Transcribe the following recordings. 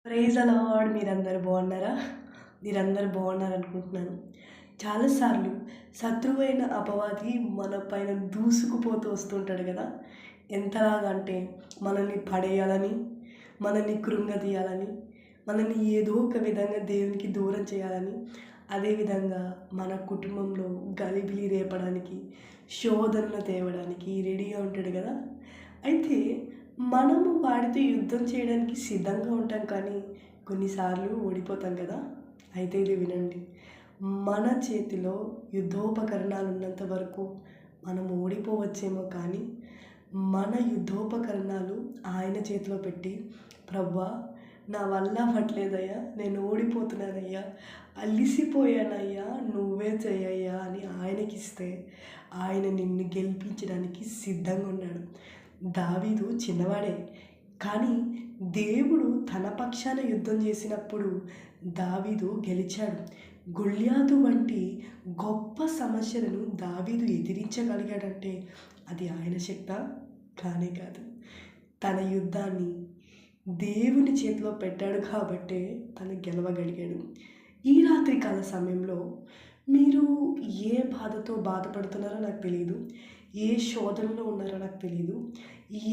Praise the lord. మీరందరూ బాగున్నారా? మీరందరూ బాగున్నారనుకుంటున్నాను. చాలాసార్లు శత్రువైన అపవాది మన పైన దూసుకుపోతూ వస్తుంటాడు కదా! ఎంతలాగా అంటే మనల్ని పడేయాలని, మనల్ని కృంగదీయాలని, మనల్ని ఏదో ఒక విధంగా దేవునికి దూరం చేయాలని, అదేవిధంగా మన కుటుంబంలో గలిబిలి రేపడానికి, శోధనలు తేవడానికి రెడీగా ఉంటాడు కదా! అయితే మనము వాడితో యుద్ధం చేయడానికి సిద్ధంగా ఉంటాం కానీ కొన్నిసార్లు ఓడిపోతాం కదా! అయితే ఇది వినండి. మన చేతిలో యుద్ధోపకరణాలు ఉన్నంత వరకు మనం ఓడిపోవచ్చేమో కానీ మన యుద్ధోపకరణాలు ఆయన చేతిలో పెట్టి, "ప్రభువా, నా వల్ల అవ్వట్లేదయ్యా, నేను ఓడిపోతున్నానయ్యా, అలిసిపోయానయ్యా, నువ్వే చెయ్యయ్యా" అని ఆయనకిస్తే ఆయన నిన్ను గెలిపించడానికి సిద్ధంగా ఉన్నాడు. దావీదు చిన్నవాడే, కానీ దేవుడు తన పక్షాన యుద్ధం చేసినప్పుడు దావీదు గెలిచాడు. గొల్యాతు వంటి గొప్ప సమస్యలను దావీదు ఎదిరించగలిగాడంటే అది ఆయన శక్తా? కానే కాదు. తన యుద్ధాన్ని దేవుని చేతిలో పెట్టాడు కాబట్టే తను గెలవగలిగాడు. ఈ రాత్రి కాల సమయంలో మీరు ఏ బాధతో బాధపడుతున్నారో నాకు తెలీదు. ఏ శోధనలో ఉన్నారో నాకు తెలీదు.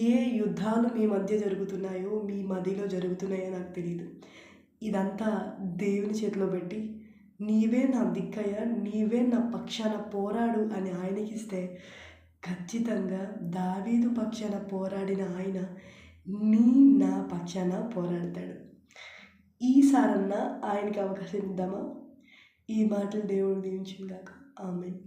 ఏ యుద్ధాలు మీ మధ్య జరుగుతున్నాయో, మీ మదిలో జరుగుతున్నాయో నాకు తెలీదు. ఇదంతా దేవుని చేతిలో పెట్టి, "నీవే నా దిక్కయ్యా, నీవే నా పక్షాన పోరాడు" అని ఆయనకిస్తే ఖచ్చితంగా దావీదు పక్షాన పోరాడిన ఆయన నీ నా పక్షాన పోరాడతాడు. ఈసారన్నా ఆయనకి అవకాశం ఇద్దామా? ఈ మాటలు దేవుడు దీవించును గాక. ఆమేన్.